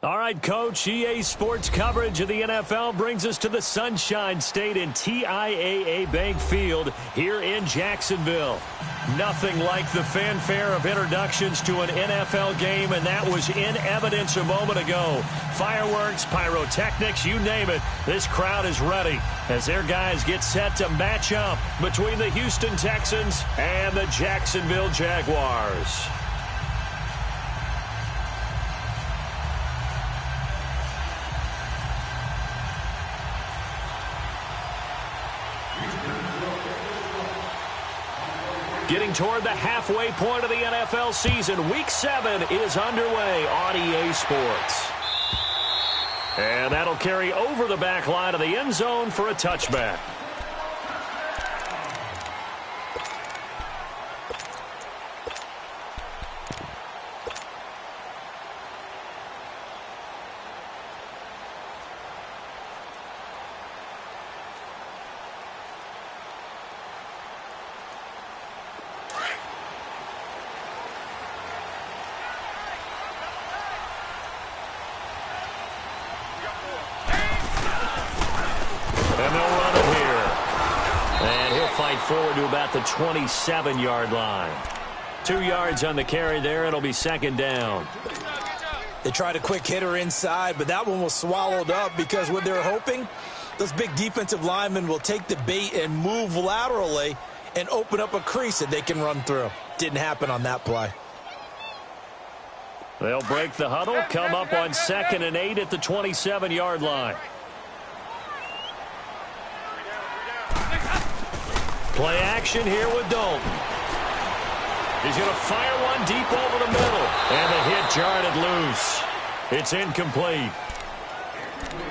All right, Coach, EA Sports coverage of the NFL brings us to the Sunshine State in TIAA Bank Field here in Jacksonville. Nothing like the fanfare of introductions to an NFL game, and that was in evidence a moment ago. Fireworks, pyrotechnics, you name it, this crowd is ready as their guys get set to match up between the Houston Texans and the Jacksonville Jaguars. Getting toward the halfway point of the NFL season, Week 7 is underway on EA Sports. And that'll carry over the back line of the end zone for a touchback. And they'll run it here. And he'll fight forward to about the 27-yard line. 2 yards on the carry there. It'll be second down. They tried a quick hitter inside, but that one was swallowed up because what they're hoping, those big defensive linemen will take the bait and move laterally and open up a crease that they can run through. Didn't happen on that play. They'll break the huddle, come up on 2nd and 8 at the 27-yard line. Play action here with Dalton. He's going to fire one deep over the middle. And the hit jarred it loose. It's incomplete.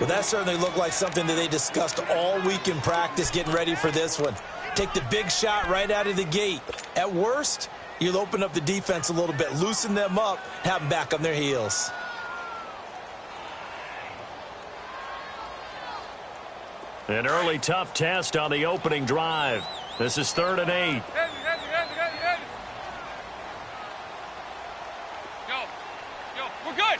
Well, that certainly looked like something that they discussed all week in practice getting ready for this one. Take the big shot right out of the gate. At worst, you'll open up the defense a little bit, loosen them up, have them back on their heels. An early tough test on the opening drive. This is 3rd and 8. Go. We're good.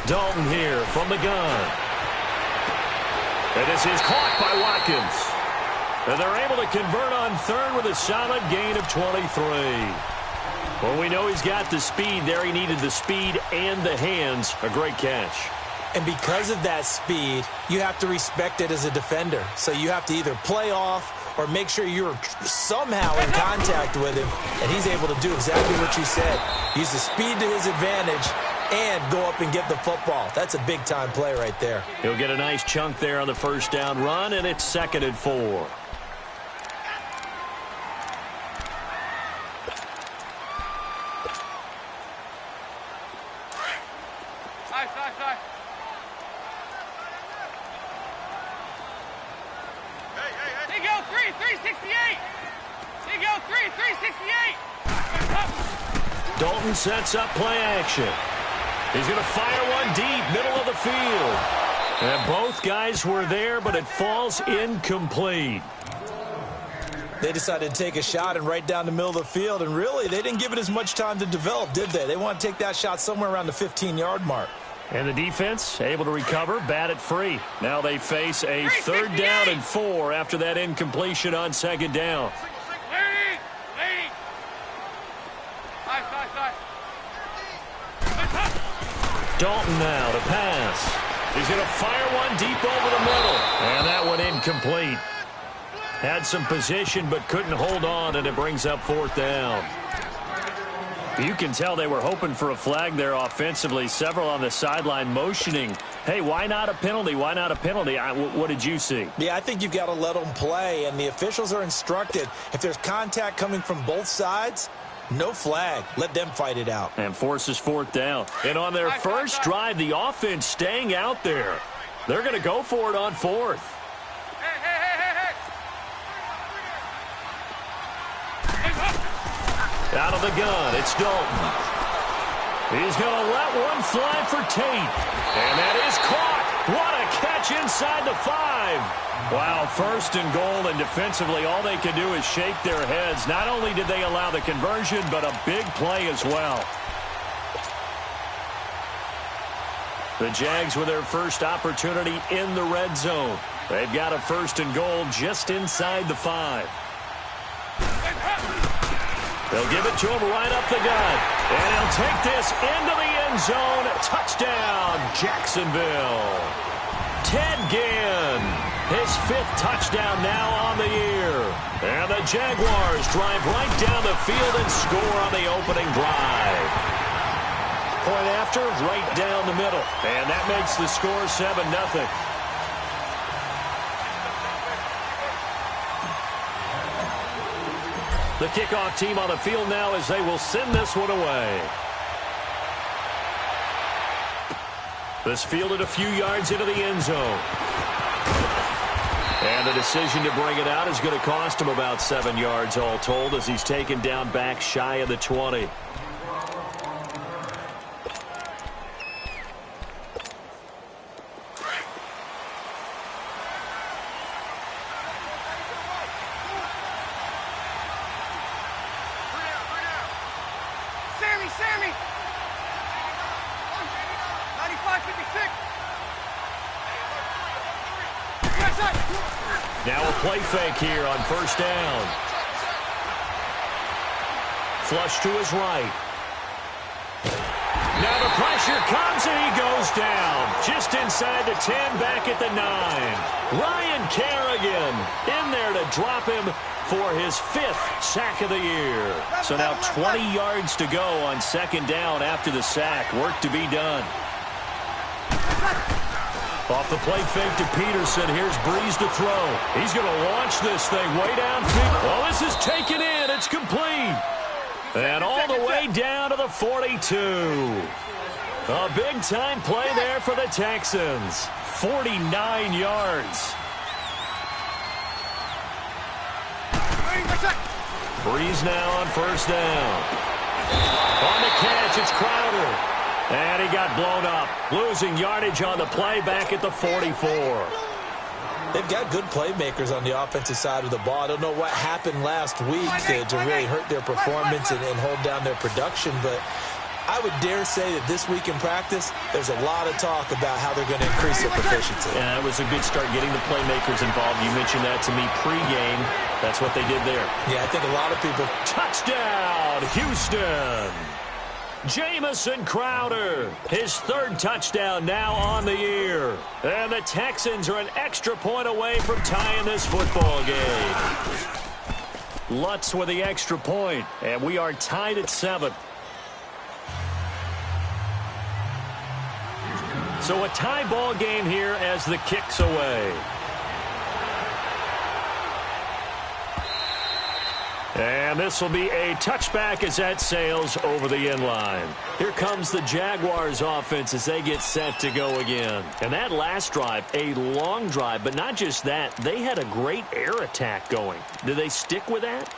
Dalton here from the gun. And this is caught by Watkins. And they're able to convert on 3rd with a solid gain of 23. Well, we know he's got the speed there. He needed the speed and the hands. A great catch. And because of that speed, you have to respect it as a defender. So you have to either play off or make sure you're somehow in contact with him. And he's able to do exactly what you said. Use the speed to his advantage and go up and get the football. That's a big-time play right there. He'll get a nice chunk there on the first down run, and it's 2nd and 4. Side. Hey, go, 368. Hey, go, 368. Dalton sets up play action. He's going to fire one deep, middle of the field. And both guys were there, but it falls incomplete. They decided to take a shot and right down the middle of the field, and really, they didn't give it as much time to develop, did they? They want to take that shot somewhere around the 15-yard mark. And the defense able to recover, bat it free. Now they face a 3rd down and 4 after that incompletion on 2nd down. Lead. Side. Dalton now to pass. He's going to fire one deep over the middle. And that one incomplete. Had some position but couldn't hold on, and it brings up 4th down. You can tell they were hoping for a flag there offensively. Several on the sideline motioning, hey, why not a penalty? Why not a penalty? What did you see? Yeah, I think you've got to let them play, and the officials are instructed. If there's contact coming from both sides, no flag. Let them fight it out. And forces 4th down. And on their first drive, the offense staying out there. They're going to go for it on 4th. Hey. Out of the gun, it's Dalton. He's going to let one fly for Tate. And that is caught. What a catch inside the 5. Wow, 1st and goal, and defensively all they can do is shake their heads. Not only did they allow the conversion, but a big play as well. The Jags with their first opportunity in the red zone. They've got a 1st and goal just inside the 5. They'll give it to him right up the gut. And he'll take this into the end zone. Touchdown, Jacksonville. Ted Ginn, his 5th touchdown now on the year. And the Jaguars drive right down the field and score on the opening drive. Point after, right down the middle. And that makes the score 7-0. The kickoff team on the field now as they will send this one away. This fielded a few yards into the end zone. And the decision to bring it out is going to cost him about 7 yards all told as he's taken down back shy of the 20. Sammy! 95-56! Now a play fake here on 1st down. Flush to his right. Now the pressure comes and he goes down. Just inside the 10, back at the 9. Ryan Kerrigan in there to drop him for his 5th sack of the year. So now 20 yards to go on 2nd down after the sack. Work to be done. Off the play fake to Peterson. Here's Breeze to throw. He's going to launch this thing way downfield. Oh, this is taken in. It's complete. And all the way down to the 42. A big-time play there for the Texans. 49 yards. Breeze now on 1st down. On the catch, it's Crowder. And he got blown up. Losing yardage on the play back at the 44. They've got good playmakers on the offensive side of the ball. I don't know what happened last week to really hurt their performance and hold down their production, but I would dare say that this week in practice, there's a lot of talk about how they're going to increase their proficiency. Yeah, it was a good start getting the playmakers involved. You mentioned that to me pregame. That's what they did there. Yeah, I think a lot of people. Touchdown, Houston. Jamison Crowder, his 3rd touchdown now on the year. And the Texans are an extra point away from tying this football game. Lutz with the extra point, and we are tied at 7. So a tie ball game here as the kick's away. And this will be a touchback as that sails over the end line. Here comes the Jaguars offense as they get set to go again. And that last drive, a long drive, but not just that. They had a great air attack going. Do they stick with that?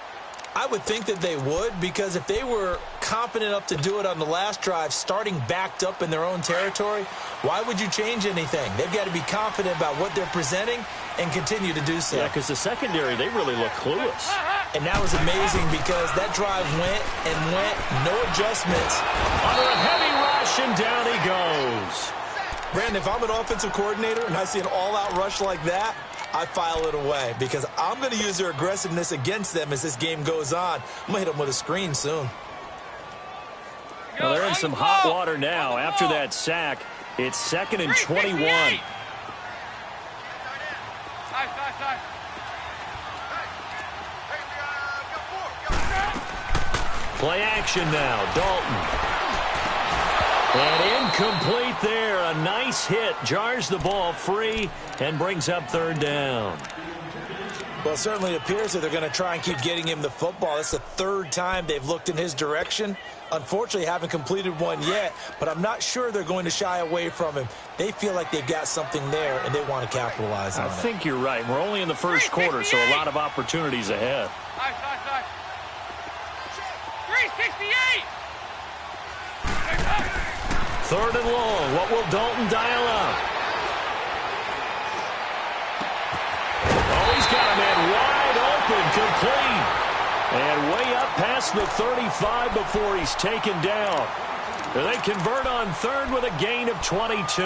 I would think that they would, because if they were confident enough to do it on the last drive, starting backed up in their own territory, why would you change anything? They've got to be confident about what they're presenting and continue to do so. Yeah, because the secondary, they really look clueless. And that was amazing because that drive went and went, no adjustments. Under a heavy rush, and down he goes. Brandon, if I'm an offensive coordinator and I see an all-out rush like that, I file it away because I'm going to use their aggressiveness against them as this game goes on. I'm going to hit them with a screen soon. Well, they're in some hot water now. After that sack, it's 2nd and 21. Play action now, Dalton. And incomplete there. A nice hit. Jars the ball free and brings up 3rd down. Well, it certainly appears that they're going to try and keep getting him the football. It's the 3rd time they've looked in his direction. Unfortunately, haven't completed one yet, but I'm not sure they're going to shy away from him. They feel like they've got something there, and they want to capitalize on it. I think you're right. We're only in the 1st quarter, so a lot of opportunities ahead. 368! 3rd and long. What will Dalton dial up? Oh, he's got a man wide open, complete. And way up past the 35 before he's taken down. They convert on third with a gain of 22.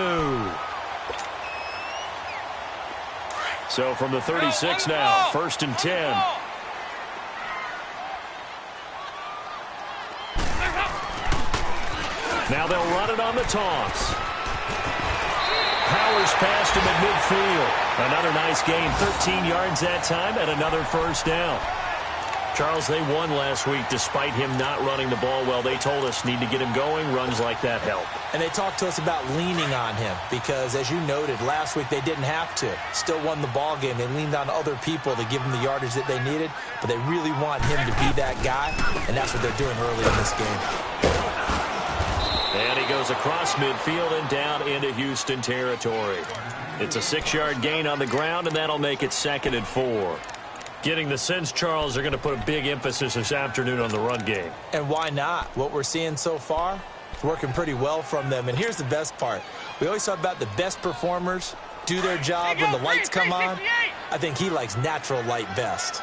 So from the 36 now, 1st and 10. Now they'll run it on the toss. Powers past him at midfield. Another nice gain, 13 yards that time, and another first down. Charles, they won last week despite him not running the ball well. They told us need to get him going. Runs like that help. And they talked to us about leaning on him because, as you noted, last week they didn't have to. Still won the ball game. They leaned on other people to give them the yardage that they needed, but they really want him to be that guy, and that's what they're doing early in this game. And he goes across midfield and down into Houston territory. It's a 6-yard gain on the ground, and that'll make it 2nd and 4. Getting the sense, Charles, they're going to put a big emphasis this afternoon on the run game. And why not? What we're seeing so far, it's working pretty well from them. And here's the best part. We always talk about the best performers do their job when the lights come on. I think he likes natural light best.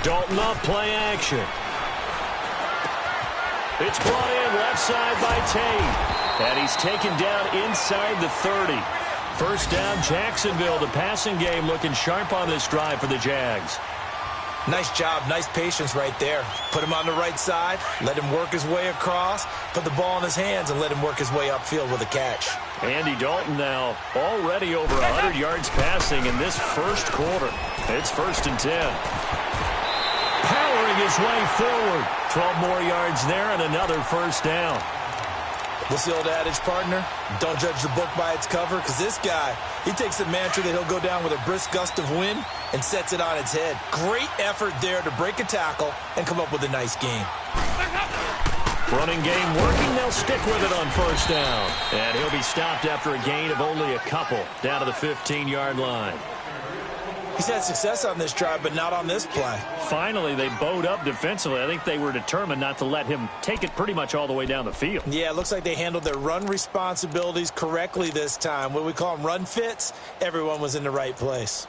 Dalton off play action. It's brought in left side by Tate. And he's taken down inside the 30. First down, Jacksonville. The passing game looking sharp on this drive for the Jags. Nice job, nice patience right there. Put him on the right side, let him work his way across, put the ball in his hands, and let him work his way upfield with a catch. Andy Dalton now already over 100 yards passing in this first quarter. It's 1st and 10. Powering his way forward. 12 more yards there and another first down. What's the old adage, partner? Don't judge the book by its cover, because this guy, he takes the mantra that he'll go down with a brisk gust of wind and sets it on its head. Great effort there to break a tackle and come up with a nice gain. Running game working. They'll stick with it on first down. And he'll be stopped after a gain of only a couple down to the 15-yard line. He's had success on this drive, but not on this play. Finally, they bowed up defensively. I think they were determined not to let him take it pretty much all the way down the field. Yeah, it looks like they handled their run responsibilities correctly this time. What we call them run fits, everyone was in the right place.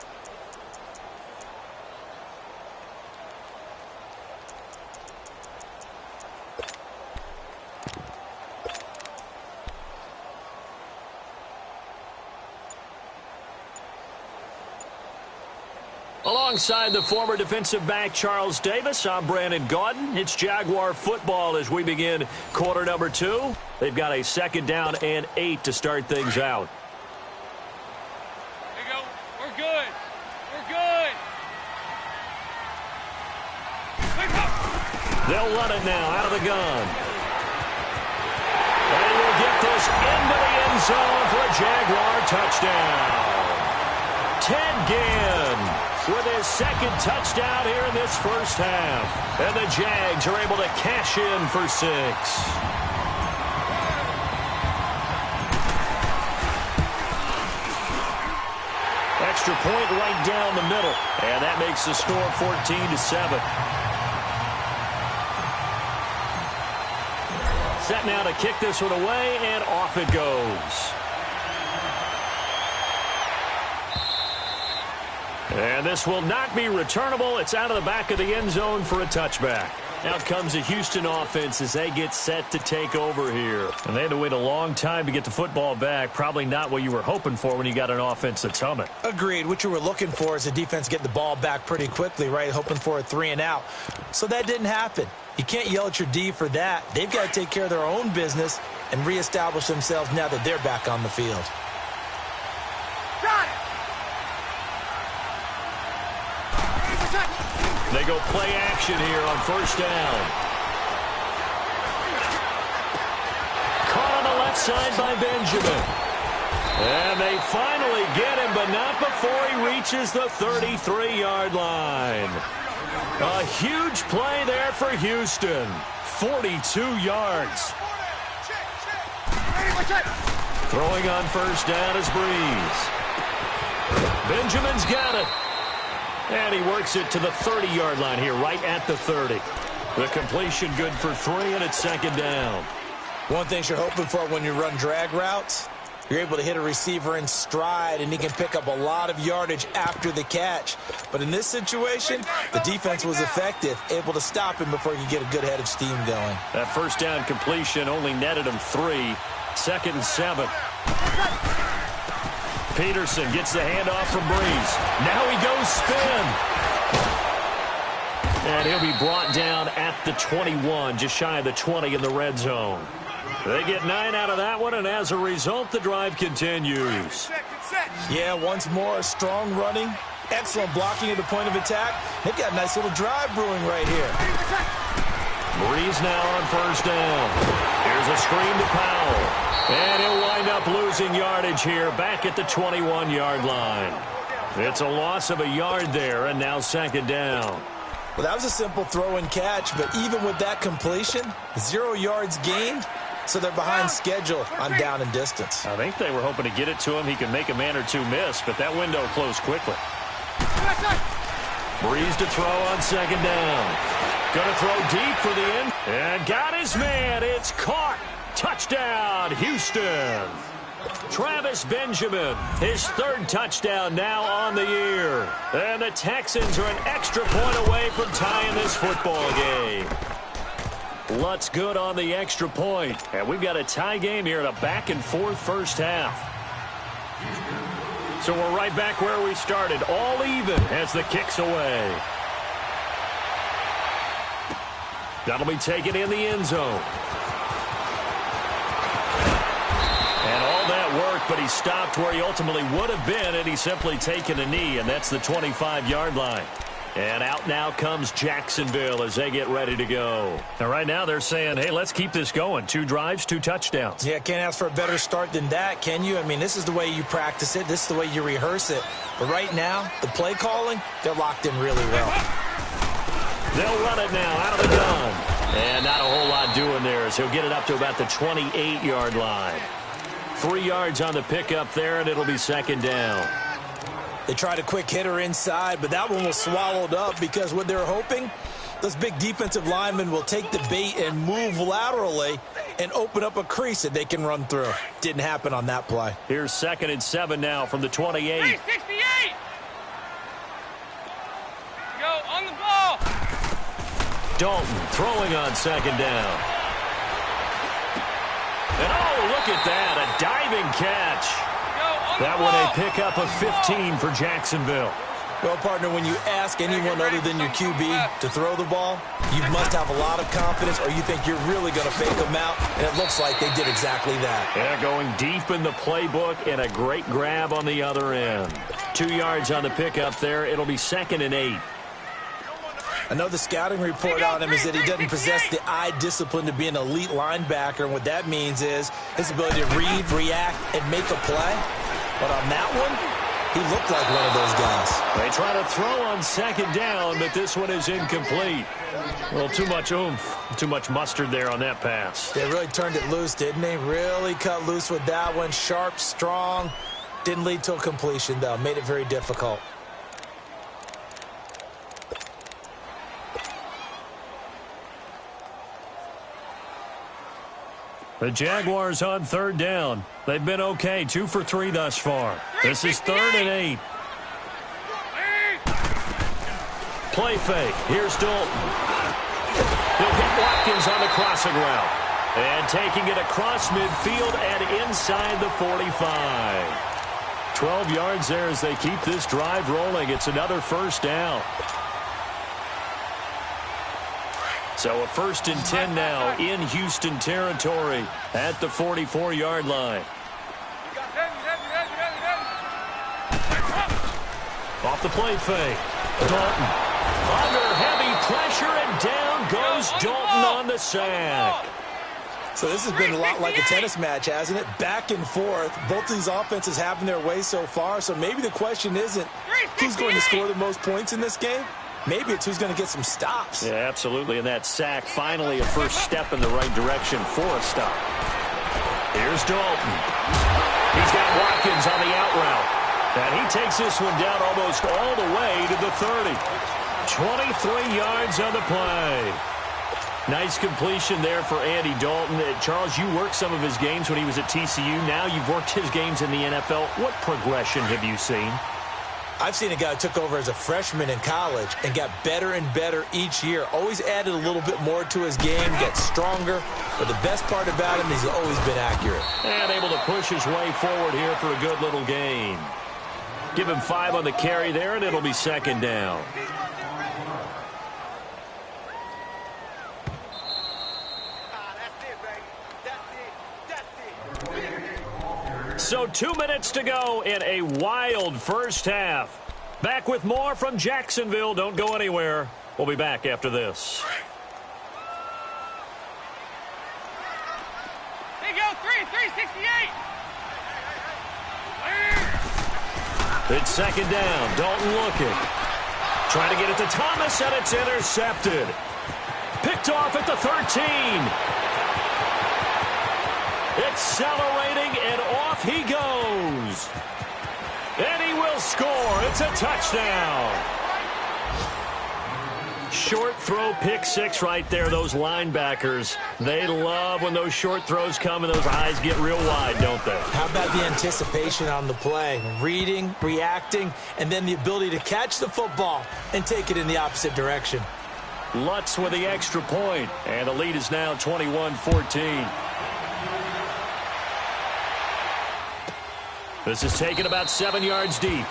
Alongside the former defensive back Charles Davis, I'm Brandon Gaudin. It's Jaguar football as we begin quarter number 2. They've got a 2nd down and 8 to start things out. There you go. We're good. We're good. They'll run it now out of the gun. And we'll get this into the end zone for a Jaguar touchdown. Ted Ginn with his 2nd touchdown here in this first half. And the Jags are able to cash in for 6. Extra point right down the middle. And that makes the score 14-7. Set now to kick this one away, and off it goes. And this will not be returnable. It's out of the back of the end zone for a touchback. Out comes the Houston offense as they get set to take over here. And they had to wait a long time to get the football back. Probably not what you were hoping for when you got an offense that's humming. Agreed. What you were looking for is the defense getting the ball back pretty quickly, right? Hoping for a 3-and-out. So that didn't happen. You can't yell at your D for that. They've got to take care of their own business and reestablish themselves now that they're back on the field. Got it. They go play action here on first down. Caught on the left side by Benjamin. And they finally get him, but not before he reaches the 33-yard line. A huge play there for Houston. 42 yards. Throwing on first down is Breeze. Benjamin's got it. And he works it to the 30-yard line here, right at the 30. The completion good for 3, and it's 2nd down. One thing you're hoping for when you run drag routes, You're able to hit a receiver in stride, and he can pick up a lot of yardage after the catch. But in this situation, the defense was effective, able to stop him before he could get a good head of steam going. That first down completion only netted him 3. 2nd and 7. Peterson gets the handoff from Breeze. Now he goes spin. And he'll be brought down at the 21, just shy of the 20 in the red zone. They get 9 out of that one, and as a result, the drive continues. Yeah, once more, strong running, excellent blocking at the point of attack. They've got a nice little drive brewing right here. Breeze now on first down. Here's a screen to Powell. And he'll wind up losing yardage here back at the 21-yard line. It's a loss of a yard there, and now 2nd down. Well, that was a simple throw and catch, but even with that completion, 0 yards gained, so they're behind schedule on down and distance. I think they were hoping to get it to him. He could make a man or two miss, but that window closed quickly. Breeze to throw on 2nd down. Going to throw deep for the end. And got his man. It's caught. Touchdown, Houston. Travis Benjamin, his 3rd touchdown now on the year. And the Texans are an extra point away from tying this football game. Lutz good on the extra point. And we've got a tie game here in a back-and-forth first half. So we're right back where we started, all even as the kick's away. That'll be taken in the end zone. And all that work, but he stopped where he ultimately would have been, and he's simply taken a knee, and that's the 25-yard line. And out now comes Jacksonville as they get ready to go. Now, right now they're saying, hey, let's keep this going. 2 drives, 2 touchdowns. Yeah, can't ask for a better start than that, can you? I mean, this is the way you practice it. This is the way you rehearse it. But right now, the play calling, they're locked in really well. They'll run it now out of the gun. And not a whole lot doing there as he'll get it up to about the 28-yard line. 3 yards on the pickup there, and it'll be 2nd down. They tried a quick hitter inside, but that one was swallowed up because what they're hoping, those big defensive linemen will take the bait and move laterally and open up a crease that they can run through. Didn't happen on that play. Here's 2nd and 7 now from the 28. Hey, 68! Go, on the ball! Dalton throwing on 2nd down. And oh, look at that, a diving catch. That one a pickup of 15 for Jacksonville. Well, partner, when you ask anyone other than your QB to throw the ball, you must have a lot of confidence or you think you're really going to fake them out, and it looks like they did exactly that. Yeah, going deep in the playbook and a great grab on the other end. 2 yards on the pickup there. It'll be 2nd and 8. I know the scouting report on him is that he doesn't possess the eye discipline to be an elite linebacker, and what that means is his ability to read, react, and make a play. But on that one, he looked like one of those guys. They try to throw on 2nd down, but this one is incomplete. Well, too much oomph, too much mustard there on that pass. They really turned it loose, didn't they? Really cut loose with that one. Sharp, strong. Didn't lead to a completion, though. Made it very difficult. The Jaguars on 3rd down. They've been okay, 2 for 3 thus far. This is 3rd and 8. Play fake. Here's Dalton. He'll hit Watkins on the crossing route. And taking it across midfield and inside the 45. 12 yards there as they keep this drive rolling. It's another first down. So a 1st and 10 now in Houston territory at the 44-yard line. Off the play fake. Dalton under heavy pressure, and down goes Dalton on the sack. So this has been a lot like a tennis match, hasn't it? Back and forth. Both these offenses having their way so far. So maybe the question isn't who's going to score the most points in this game. Maybe it's who's going to get some stops. Yeah, absolutely. And that sack, finally a first step in the right direction for a stop. Here's Dalton. He's got Watkins on the out route. And he takes this one down almost all the way to the 30. 23 yards on the play. Nice completion there for Andy Dalton. Charles, you worked some of his games when he was at TCU. Now you've worked his games in the NFL. What progression have you seen? I've seen a guy who took over as a freshman in college and got better and better each year. Always added a little bit more to his game, got stronger. But the best part about him is he's always been accurate. And able to push his way forward here for a good little gain. Give him 5 on the carry there, and it'll be second down. So 2 minutes to go in a wild first half. Back with more from Jacksonville. Don't go anywhere. We'll be back after this. Here you go, 368. It's second down. Dalton looking. Trying to get it to Thomas, and it's intercepted. Picked off at the 13. Accelerating, and off he goes. And he will score. It's a touchdown. Short throw, pick six right there. Those linebackers, they love when those short throws come and those eyes get real wide, don't they? How about the anticipation on the play? Reading, reacting, and then the ability to catch the football and take it in the opposite direction. Lutz with the extra point, and the lead is now 21-14. This is taken about 7 yards deep.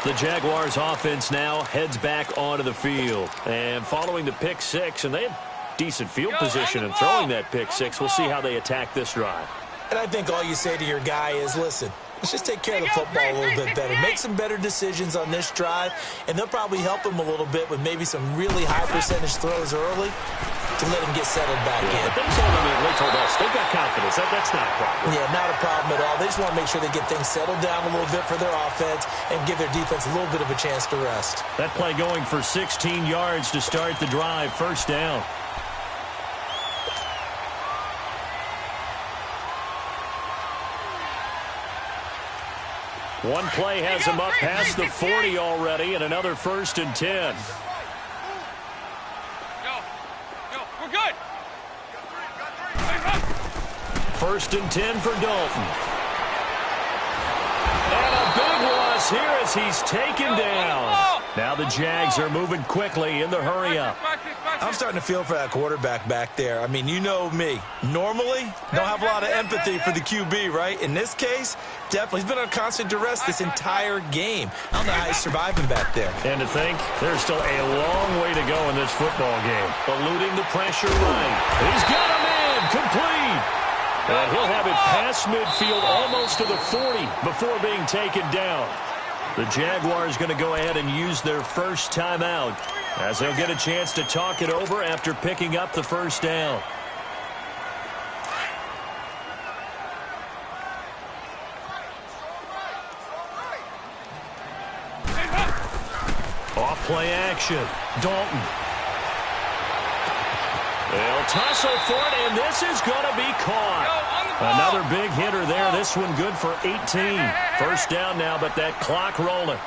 The Jaguars offense now heads back onto the field. And following the pick six, and they have decent field position in throwing that pick six. We'll see how they attack this drive. And I think all you say to your guy is, listen, let's just take care of the football a little bit better. Make some better decisions on this drive, and they'll probably help him a little bit with maybe some really high percentage throws early to let him get settled back in. But they told us they've got confidence. That's not a problem. Yeah, not a problem at all. They just want to make sure they get things settled down a little bit for their offense and give their defense a little bit of a chance to rest. That play going for 16 yards to start the drive. First down. One play has him up past the 40 already, and another 1st and 10. We're good. 1st and 10 for Dalton. And a big loss here as he's taken down. Now the Jags are moving quickly in the hurry-up. I'm starting to feel for that quarterback back there. I mean, you know me. Normally, don't have a lot of empathy for the QB, right? In this case, definitely. He's been on constant duress this entire game. I don't know how he's surviving back there. And to think, there's still a long way to go in this football game. Eluding the pressure right. He's got him in. Complete. And he'll have it past midfield almost to the 40 before being taken down. The Jaguars going to go ahead and use their first timeout as they'll get a chance to talk it over after picking up the first down. Off play action. Dalton. They'll tussle for it, and this is going to be caught. Another big hitter there. This one good for 18. First down now, but that clock rolling.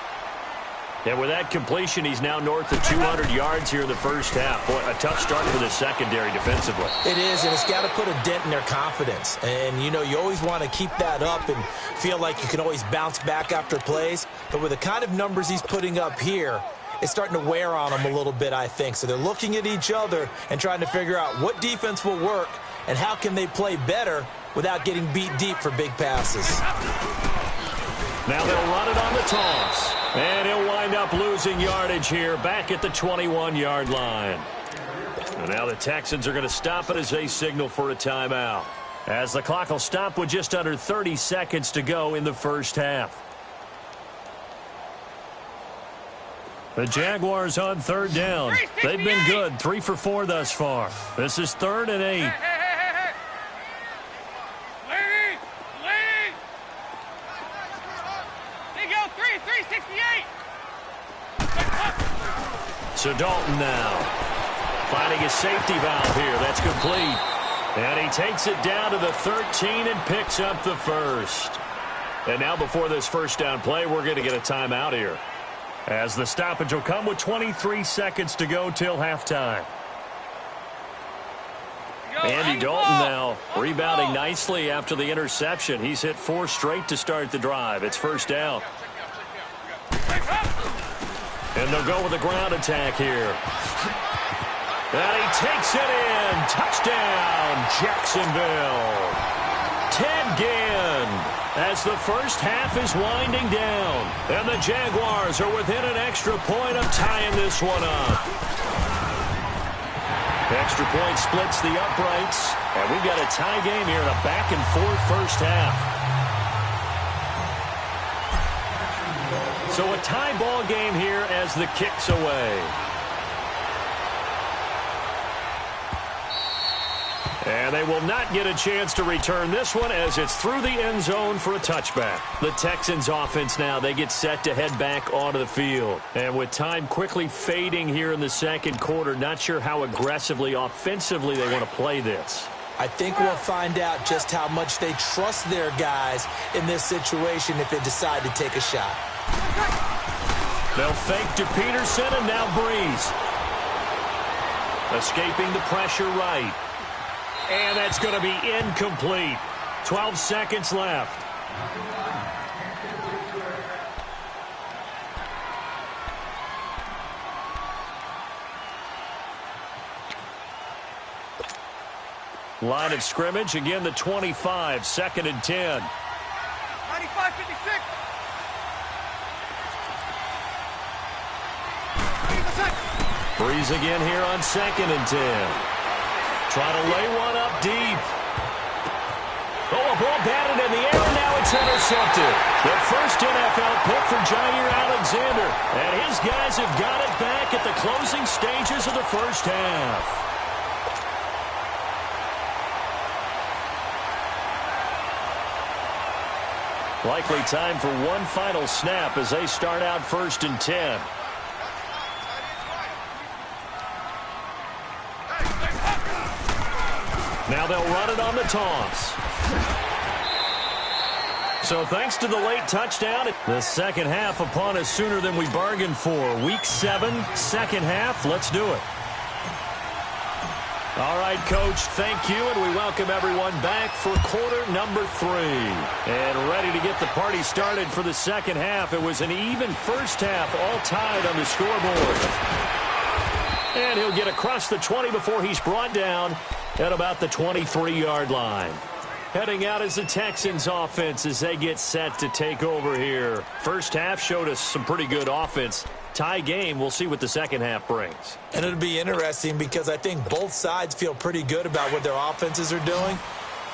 And with that completion, he's now north of 200 yards here in the first half. Boy, a tough start for the secondary defensively. It is, and it's got to put a dent in their confidence. And, you know, you always want to keep that up and feel like you can always bounce back after plays. But with the kind of numbers he's putting up here, it's starting to wear on them a little bit, I think. So they're looking at each other and trying to figure out what defense will work and how can they play better without getting beat deep for big passes. Now they'll run it on the toss. And he'll wind up losing yardage here back at the 21-yard line. And now the Texans are going to stop it as they signal for a timeout. As the clock will stop with just under 30 seconds to go in the first half. The Jaguars on third down. They've been good, 3 for 4 thus far. This is 3rd and 8. So Dalton now finding a safety valve here. That's complete. And he takes it down to the 13 and picks up the first. And now before this first down play, we're going to get a timeout here. As the stoppage will come with 23 seconds to go till halftime. Andy Dalton now rebounding nicely after the interception. He's hit 4 straight to start the drive. It's first down. And they'll go with a ground attack here. And he takes it in. Touchdown, Jacksonville. Ted Ginn as the first half is winding down. And the Jaguars are within an extra point of tying this one up. Extra point splits the uprights. And we've got a tie game here in a back-and-forth first half. So a tie ball game here as the kick's away. And they will not get a chance to return this one as it's through the end zone for a touchback. The Texans offense now, they get set to head back onto the field. And with time quickly fading here in the second quarter, not sure how aggressively, offensively they want to play this. I think we'll find out just how much they trust their guys in this situation if they decide to take a shot. They'll fake to Peterson and now Breeze. Escaping the pressure right. And that's going to be incomplete. 12 seconds left. Line of scrimmage, again the 25, 2nd and 10. 95-56. Breeze again here on 2nd and 10. Try to lay one up deep. Oh, a ball batted in the air, and now it's intercepted. The first NFL pick for Jair Alexander. And his guys have got it back at the closing stages of the first half. Likely time for one final snap as they start out 1st and 10. Now they'll run it on the toss. So thanks to the late touchdown, the second half upon us sooner than we bargained for. Week 7, second half. Let's do it. All right, Coach, thank you, and we welcome everyone back for quarter number 3. And ready to get the party started for the second half. It was an even first half, all tied on the scoreboard. And he'll get across the 20 before he's brought down at about the 23-yard line. Heading out is the Texans offense as they get set to take over here. First half showed us some pretty good offense. Tie game, we'll see what the second half brings. And it'll be interesting because I think both sides feel pretty good about what their offenses are doing.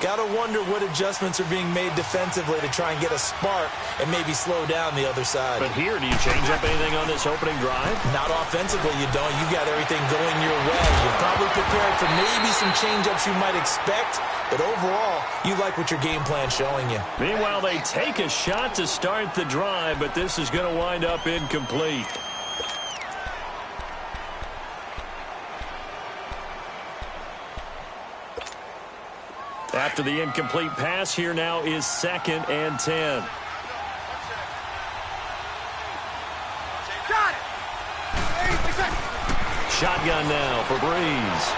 Got to wonder what adjustments are being made defensively to try and get a spark and maybe slow down the other side. But here, do you change up anything on this opening drive? Not offensively, you don't. You got everything going your way. You're probably prepared for maybe some change-ups you might expect, but overall, you like what your game plan's showing you. Meanwhile, they take a shot to start the drive, but this is going to wind up incomplete. After the incomplete pass, here now is 2nd and 10. Got it. Shotgun now for Breeze.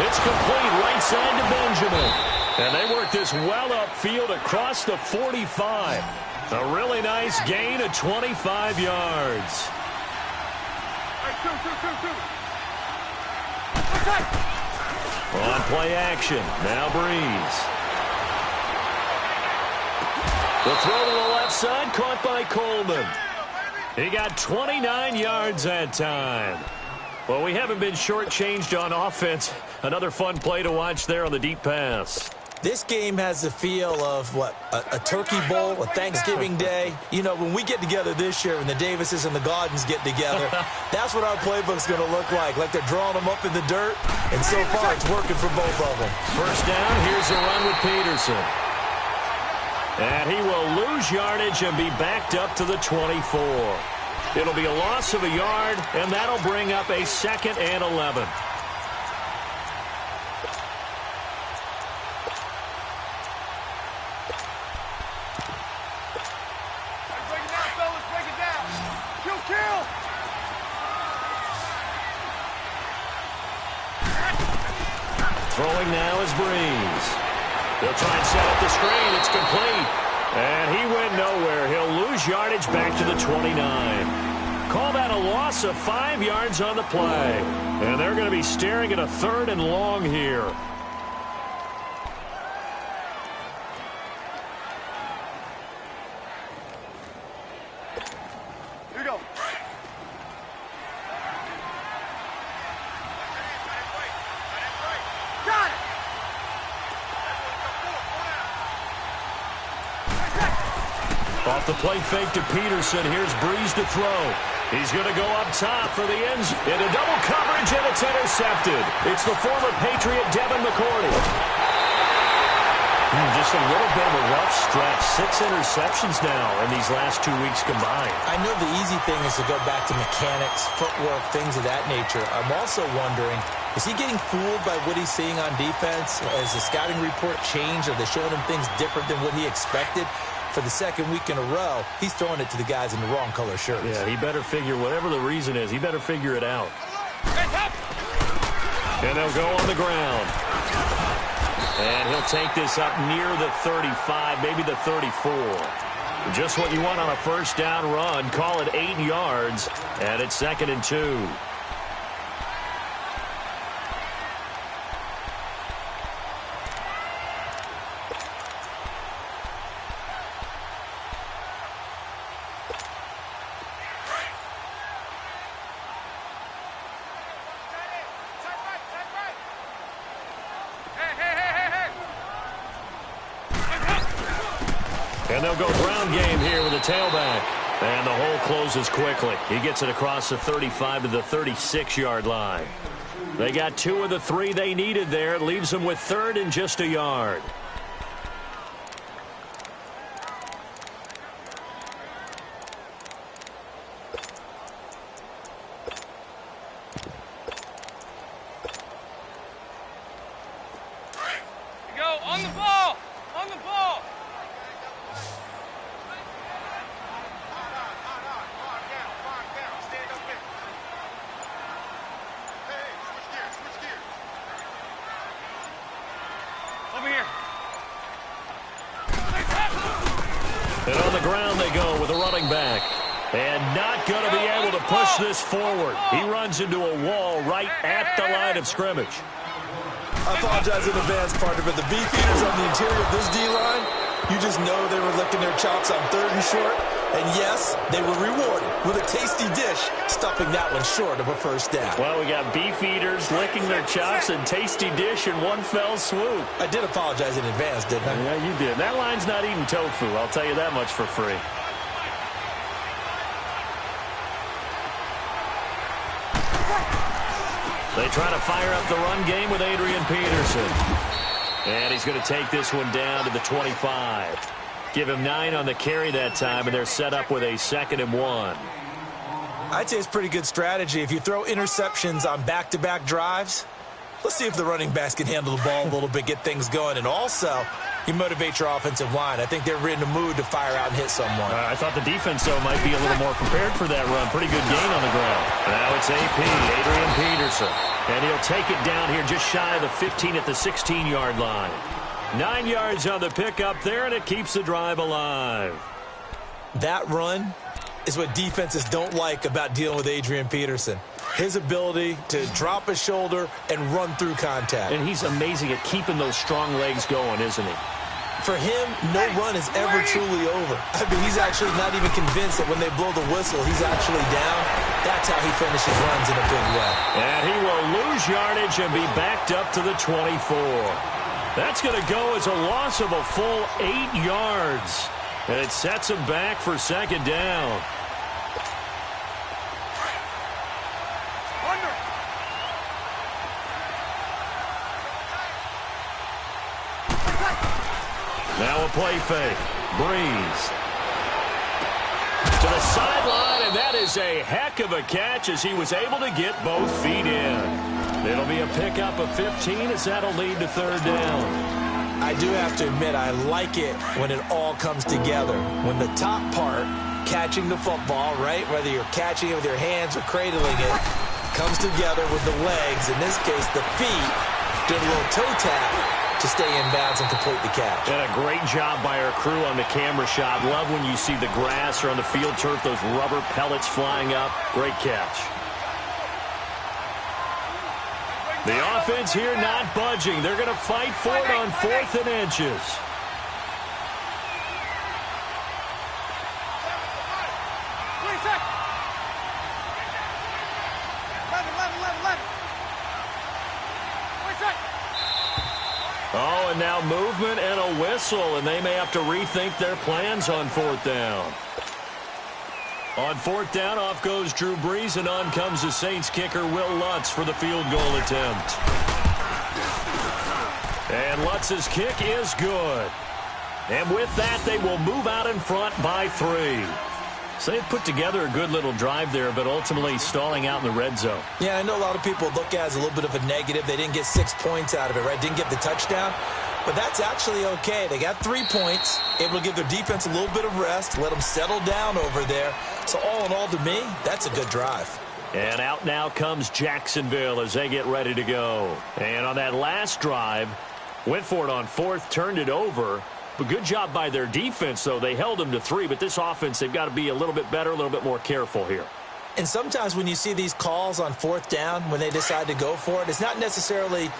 It's complete right side to Benjamin. And they work this well upfield across the 45. A really nice gain of 25 yards. On play action, now Breeze. The throw to the left side, caught by Coleman. He got 29 yards that time. Well, we haven't been shortchanged on offense. Another fun play to watch there on the deep pass. This game has the feel of, what, a turkey bowl, a Thanksgiving day. You know, when we get together this year, when the Davises and the Gardens get together, that's what our playbook's going to look like they're drawing them up in the dirt, and so far it's working for both of them. First down, here's a run with Peterson. And he will lose yardage and be backed up to the 24. It'll be a loss of a yard, and that'll bring up a 2nd and 11. Throwing now is Breeze. He'll try and set up the screen. It's complete. And he went nowhere. He'll lose yardage back to the 29. Call that a loss of 5 yards on the play. And they're going to be staring at a 3rd and long here. Here we go. Got it. Off the play fake to Peterson. Here's Breeze to throw. He's going to go up top for the ends. Into double coverage, and it's intercepted. It's the former Patriot Devin McCourty. Just a little bit of a rough stretch. 6 interceptions now in these last 2 weeks combined. I know the easy thing is to go back to mechanics, footwork, things of that nature. I'm also wondering, is he getting fooled by what he's seeing on defense? Has the scouting report changed? Are they showing him things different than what he expected? For the 2nd week in a row, he's throwing it to the guys in the wrong color shirts. Yeah, he better figure, whatever the reason is, he better figure it out. And they'll go on the ground. And he'll take this up near the 35, maybe the 34. Just what you want on a first down run. Call it 8 yards, and it's 2nd and 2. And they'll go ground game here with a tailback. And the hole closes quickly. He gets it across the 35 to the 36-yard line. They got 2 of the 3 they needed there. It leaves them with 3rd and just a yard. Go on the ball. On the ball. Over here. And on the ground they go with a running back. And not going to be able to push this forward. He runs into a wall right at the line of scrimmage. I apologize in advance, partner, but the beefeaters on the interior of this D-line, you just know they were licking their chops on 3rd and short. And yes, they were rewarded with a tasty dish, stuffing that one short of a first down. Well, we got beefeaters licking their chops and tasty dish in one fell swoop. I did apologize in advance, didn't I? Yeah, you did. That line's not eating tofu, I'll tell you that much for free. They try to fire up the run game with Adrian Peterson. And he's going to take this one down to the 25. Give him 9 on the carry that time, and they're set up with a 2nd and 1. I'd say it's pretty good strategy. If you throw interceptions on back-to-back drives, let's see if the running backs can handle the ball a little bit, get things going. And also, you motivate your offensive line. I think they're in the mood to fire out and hit someone. I thought the defense, though, might be a little more prepared for that run. Pretty good gain on the ground. Now it's AP, Adrian Peterson. And he'll take it down here just shy of the 15 at the 16-yard line. 9 yards on the pickup there, and it keeps the drive alive. That run is what defenses don't like about dealing with Adrian Peterson. His ability to drop his shoulder and run through contact. And he's amazing at keeping those strong legs going, isn't he? For him, no run is ever truly over. I mean, he's actually not even convinced that when they blow the whistle, he's actually down. That's how he finishes runs in a big way. And he will lose yardage and be backed up to the 24. That's going to go as a loss of a full 8 yards. And it sets him back for 2nd down. Now a play fake. Breeze. To the sideline, and that is a heck of a catch as he was able to get both feet in. It'll be a pickup of 15 as that'll lead to 3rd down. I do have to admit, I like it when it all comes together. When the top part, catching the football, right, whether you're catching it with your hands or cradling it, comes together with the legs, in this case the feet, did a little toe tap to stay in bounds and complete the catch. And a great job by our crew on the camera shot. Love when you see the grass or on the field turf, those rubber pellets flying up. Great catch. The offense here not budging. They're going to fight for it on 4th and inches. Oh, and now movement and a whistle, and they may have to rethink their plans on 4th down. On 4th down, off goes Drew Brees, and on comes the Saints kicker, Will Lutz, for the field goal attempt. And Lutz's kick is good. And with that, they will move out in front by 3. So they've put together a good little drive there, but ultimately stalling out in the red zone. Yeah, I know a lot of people look at it as a little bit of a negative. They didn't get 6 points out of it, right? Didn't get the touchdown. But that's actually okay. They got 3 points, able to give their defense a little bit of rest, let them settle down over there. So all in all, to me, that's a good drive. And out now comes Jacksonville as they get ready to go. And on that last drive, went for it on 4th, turned it over. But good job by their defense, though. They held them to 3, but this offense, they've got to be a little bit better, a little bit more careful here. And sometimes when you see these calls on 4th down, when they decide to go for it, it's not necessarily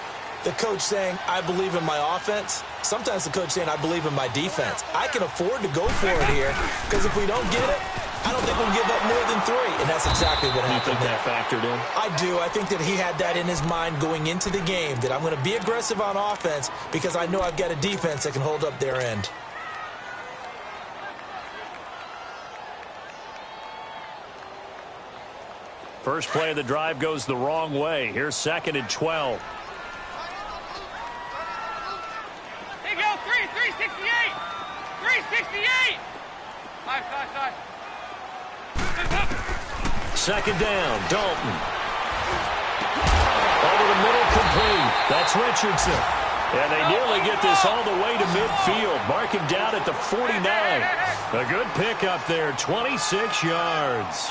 the coach saying, I believe in my offense. Sometimes the coach saying, I believe in my defense. I can afford to go for it here, because if we don't get it, I don't think we'll give up more than 3. And that's exactly what happened. You think that factored in? I do. I think that he had that in his mind going into the game, that I'm going to be aggressive on offense because I know I've got a defense that can hold up their end. First play of the drive goes the wrong way. Here's 2nd and 12. Here you go, 368. 368. Side. 2nd down, Dalton. Over the middle, complete. That's Richardson. And they nearly get this all the way to midfield. Mark him down at the 49. A good pickup there, 26 yards.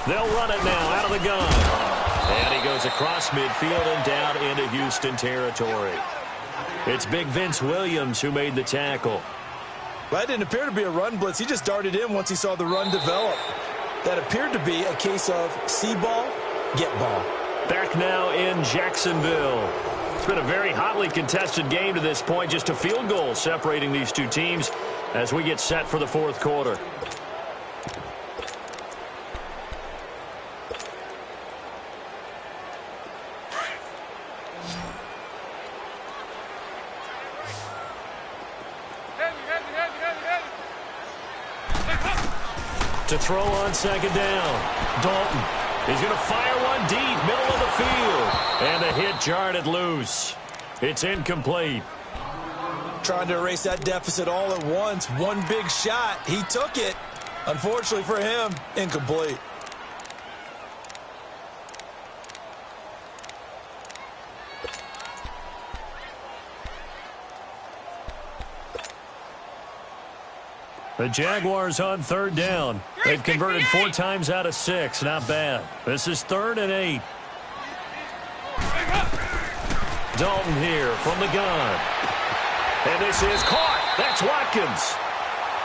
They'll run it now out of the gun. And he goes across midfield and down into Houston territory. It's big Vince Williams who made the tackle. That didn't appear to be a run blitz. He just darted in once he saw the run develop. That appeared to be a case of see ball, get ball. Back now in Jacksonville. It's been a very hotly contested game to this point. Just a field goal separating these two teams as we get set for the 4th quarter. To throw on 2nd down. Dalton. He's going to fire one deep, middle of the field. And the hit jarred it loose. It's incomplete. Trying to erase that deficit all at once. One big shot. He took it. Unfortunately for him, incomplete. The Jaguars on 3rd down. They've converted 4 times out of 6. Not bad. This is 3rd and 8. Dalton here from the gun. And this is caught. That's Watkins.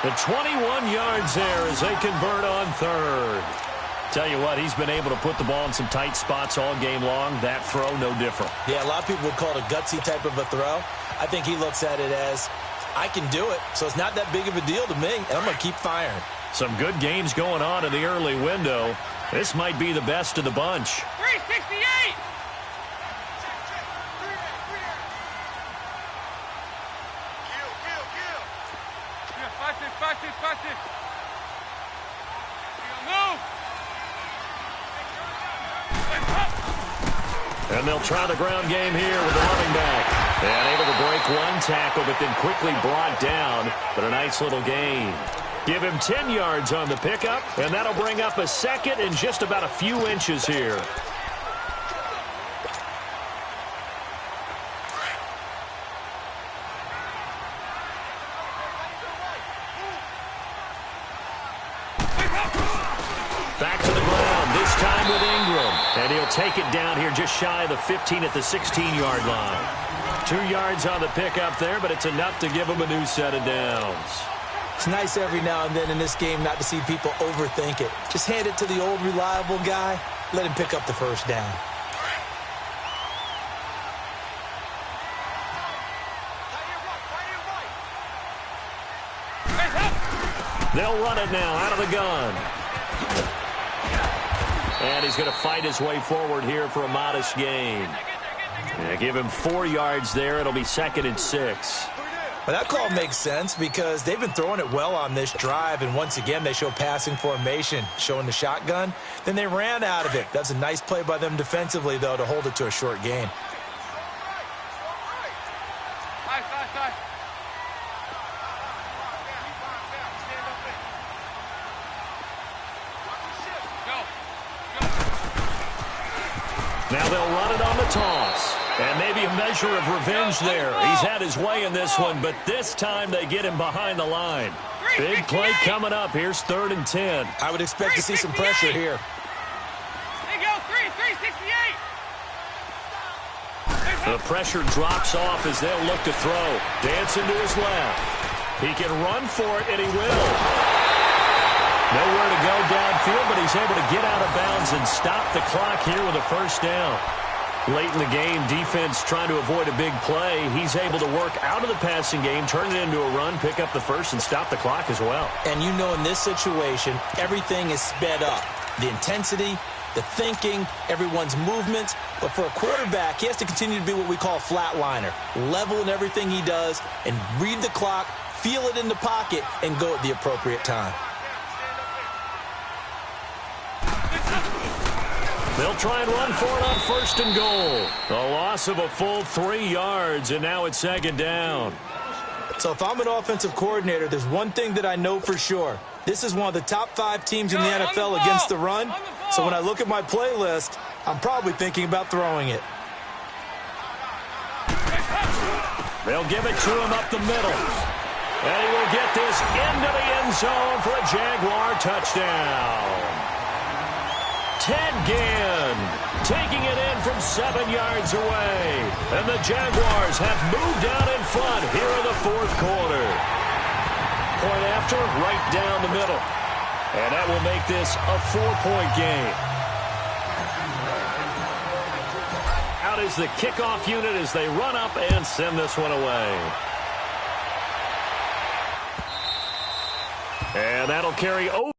The 21 yards there as they convert on 3rd. Tell you what, he's been able to put the ball in some tight spots all game long. That throw, no different. Yeah, a lot of people would call it a gutsy type of a throw. I think he looks at it as, I can do it, so it's not that big of a deal to me, and I'm going to keep firing. Some good games going on in the early window. This might be the best of the bunch. 368. Five, six. Move. And they'll try the ground game here with the running back. And able to break one tackle, but then quickly brought down. But a nice little gain. Give him 10 yards on the pickup, and that'll bring up a 2nd and just about a few inches here. Back to the ground, this time with Ingram. And he'll take it down here just shy of the 15 at the 16-yard line. 2 yards on the pickup there, but it's enough to give him a new set of downs. It's nice every now and then in this game not to see people overthink it. Just hand it to the old reliable guy. Let him pick up the first down. They'll run it now out of the gun. And he's going to fight his way forward here for a modest gain. Yeah, give him 4 yards there. It'll be 2nd and 6. Well, that call makes sense because they've been throwing it well on this drive, and once again they show passing formation, showing the shotgun. Then they ran out of it. That's a nice play by them defensively, though, to hold it to a short gain. Now they'll run it on the toss. And maybe a measure of revenge there. He's had his way in this one, but this time they get him behind the line. Big play coming up. Here's 3rd and 10. I would expect to see some pressure here. They go 368. The pressure drops off as they'll look to throw. Dancing to his left. He can run for it, and he will. Nowhere to go downfield, but he's able to get out of bounds and stop the clock here with a first down. Late in the game, defense trying to avoid a big play. He's able to work out of the passing game, turn it into a run, pick up the first, and stop the clock as well. And you know in this situation, everything is sped up. The intensity, the thinking, everyone's movements. But for a quarterback, he has to continue to be what we call a flatliner. Level in everything he does and read the clock, feel it in the pocket, and go at the appropriate time. They'll try and run for it on 1st and goal. A loss of a full 3 yards, and now it's 2nd down. So if I'm an offensive coordinator, there's one thing that I know for sure. This is one of the top 5 teams in the NFL against the run. So when I look at my playlist, I'm probably thinking about throwing it. They'll give it to him up the middle. And he will get this into the end zone for a Jaguar touchdown. Ted Ginn taking it in from 7 yards away. And the Jaguars have moved out in front here in the 4th quarter. Point after, right down the middle. And that will make this a 4-point game. Out is the kickoff unit as they run up and send this one away. And that'll carry over.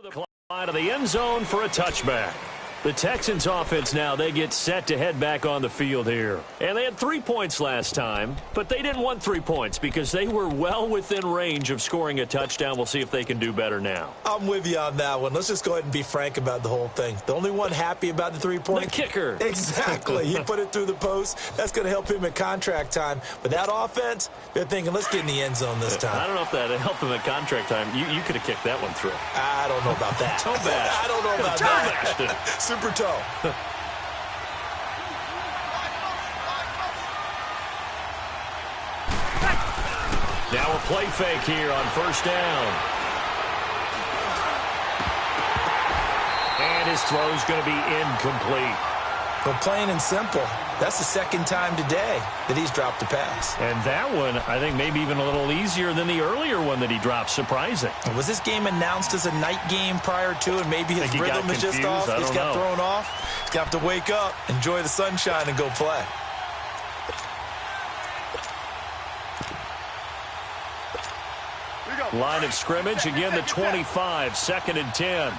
The line of the end zone for a touchback. The Texans offense now, they get set to head back on the field here. And they had 3 points last time, but they didn't want 3 points because they were well within range of scoring a touchdown. We'll see if they can do better now. I'm with you on that one. Let's just go ahead and be frank about the whole thing. The only one happy about the 3 points? The kicker. Exactly. He put it through the post. That's going to help him at contract time. But that offense, they're thinking, let's get in the end zone this time. I don't know if that helped him at contract time. You could have kicked that one through. I don't know about that. Toe bash. I don't know about that. Super toe. Now a play fake here on 1st down. And his throw's going to be incomplete. Well, plain and simple. That's the 2nd time today that he's dropped a pass. And that one, I think, maybe even a little easier than the earlier one that he dropped. Surprising. Was this game announced as a night game prior to, and maybe his rhythm is just off? He's got thrown off. He's got to wake up, enjoy the sunshine, and go play. Line of scrimmage, again the 25, 2nd and 10.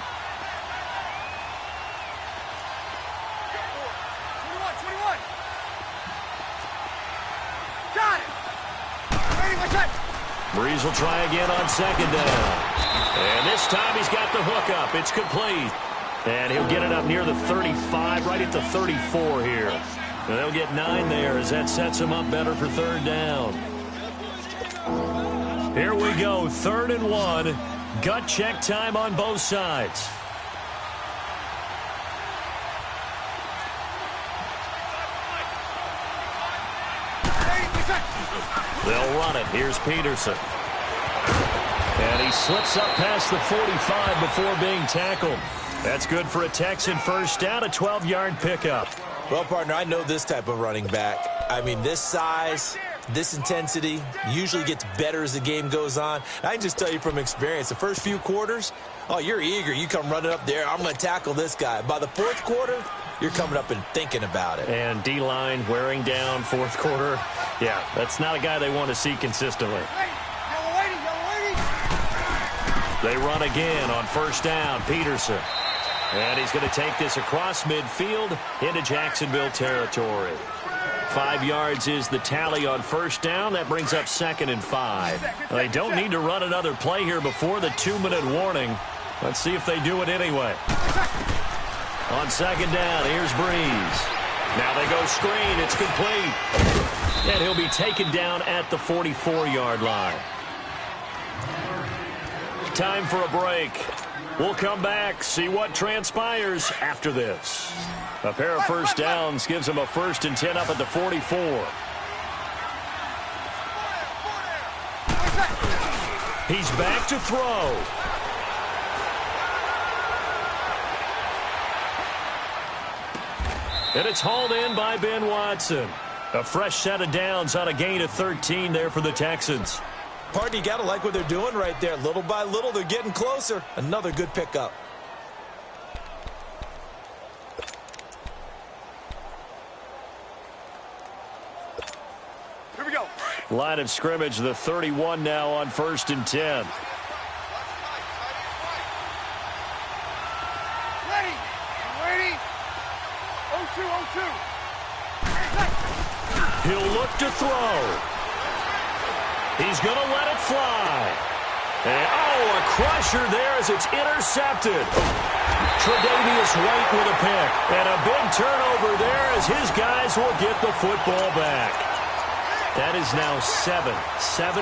Breeze will try again on second down. And this time he's got the hook up. It's complete. And he'll get it up near the 35, right at the 34 here. And they'll get 9 there as that sets him up better for third down. Here we go, 3rd and 1. Gut check time on both sides. They'll run it. Here's Peterson. And he slips up past the 45 before being tackled. That's good for a Texan first down, a 12-yard pickup. Well, partner, I know this type of running back. I mean, this size, this intensity usually gets better as the game goes on. I can just tell you from experience, the first few quarters, oh, you're eager. You come running up there, I'm going to tackle this guy. By the 4th quarter, you're coming up and thinking about it. And D-line wearing down 4th quarter. Yeah, that's not a guy they want to see consistently. They run again on first down, Peterson. And he's going to take this across midfield into Jacksonville territory. 5 yards is the tally on first down. That brings up 2nd and 5. They don't need to run another play here before the 2-minute warning. Let's see if they do it anyway. On second down, here's Breeze. Now they go screen. It's complete. And he'll be taken down at the 44-yard line. Time for a break. We'll come back, see what transpires after this. A pair of first downs gives him a 1st and 10 up at the 44. He's back to throw. And it's hauled in by Ben Watson. A fresh set of downs on a gain of 13 there for the Texans. Partner, you got to like what they're doing right there. Little by little, they're getting closer. Another good pickup. Here we go. Line of scrimmage, the 31 now on 1st and 10. Ready. Ready. 0-2, 0-2. He'll look to throw. He's going to let it fly. And, oh, a crusher there as it's intercepted. Tre'Davious White with a pick. And a big turnover there as his guys will get the football back. That is now 7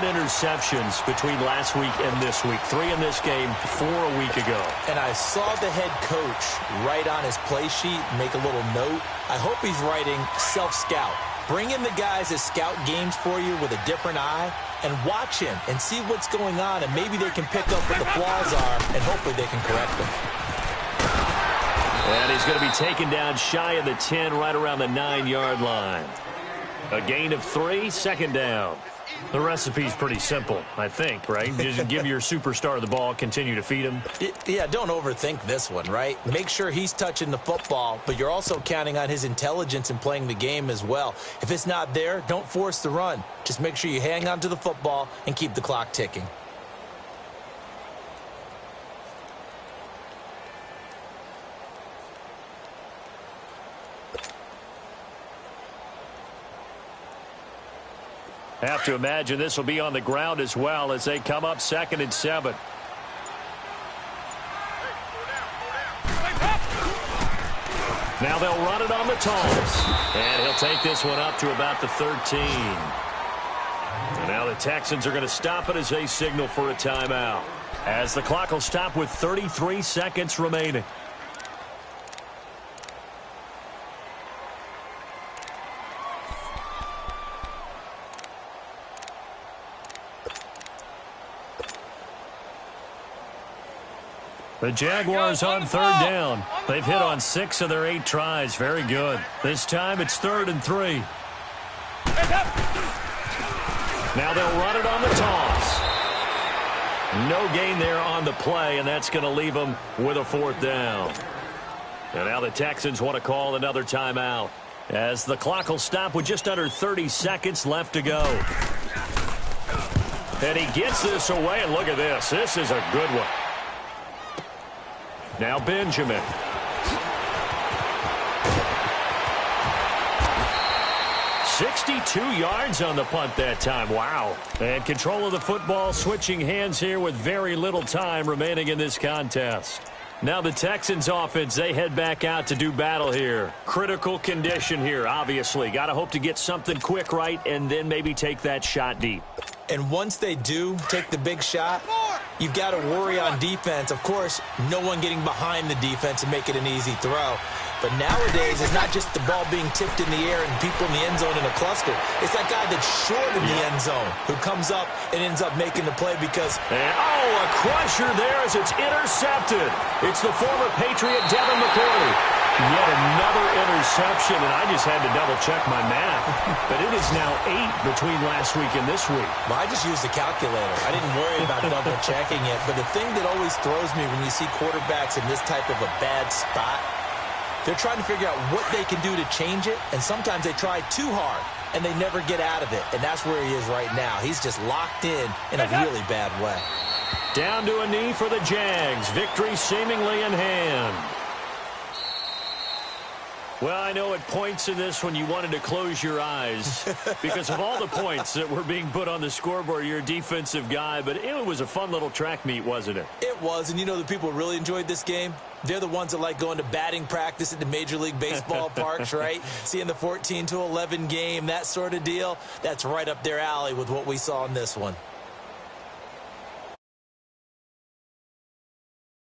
interceptions between last week and this week. 3 in this game, 4 a week ago. And I saw the head coach write on his play sheet, make a little note. I hope he's writing self-scout. Bring in the guys that scout games for you with a different eye and watch him and see what's going on, and maybe they can pick up what the flaws are, and hopefully they can correct them. And he's going to be taken down shy of the 10, right around the 9-yard line. A gain of 3, 2nd down. The recipe's pretty simple, I think, right? Just give your superstar the ball, continue to feed him. Yeah, don't overthink this one, right? Make sure he's touching the football, but you're also counting on his intelligence in playing the game as well. If it's not there, don't force the run. Just make sure you hang on to the football and keep the clock ticking. Have to imagine this will be on the ground as well as they come up 2nd and 7. Now they'll run it on the toss. And he'll take this one up to about the 13. And now the Texans are going to stop it as they signal for a timeout. As the clock will stop with 33 seconds remaining. The Jaguars on 3rd down. They've hit on 6 of their 8 tries. Very good. This time it's 3rd and 3. Now they'll run it on the toss. No gain there on the play, and that's going to leave them with a 4th down. And now the Texans want to call another timeout as the clock will stop with just under 30 seconds left to go. And he gets this away, and look at this. This is a good one. Now 62 yards on the punt that time. Wow. And control of the football switching hands here with very little time remaining in this contest. Now the Texans offense, they head back out to do battle here. Critical condition here, obviously. Got to hope to get something quick right and then maybe take that shot deep. And once they do take the big shot, you've got to worry on defense. Of course, no one getting behind the defense and make it an easy throw. But nowadays, it's not just the ball being tipped in the air and people in the end zone in a cluster. It's that guy that's short in the end zone who comes up and ends up making the play because... a crusher there as it's intercepted. It's the former Patriot Devin McCourty. Yet another interception, and I just had to double-check my math. But it is now 8 between last week and this week. Well, I just used the calculator. I didn't worry about double-checking it. But the thing that always throws me when you see quarterbacks in this type of a bad spot, they're trying to figure out what they can do to change it, and sometimes they try too hard, and they never get out of it. And that's where he is right now. He's just locked in a really bad way. Down to a knee for the Jags. Victory seemingly in hand. Well, I know at points in this one you wanted to close your eyes because of all the points that were being put on the scoreboard. You're a defensive guy, but it was a fun little track meet, wasn't it? It was, and you know the people who really enjoyed this game? They're the ones that like going to batting practice at the Major League Baseball parks, right? Seeing the 14-11 game, that sort of deal. That's right up their alley with what we saw in this one.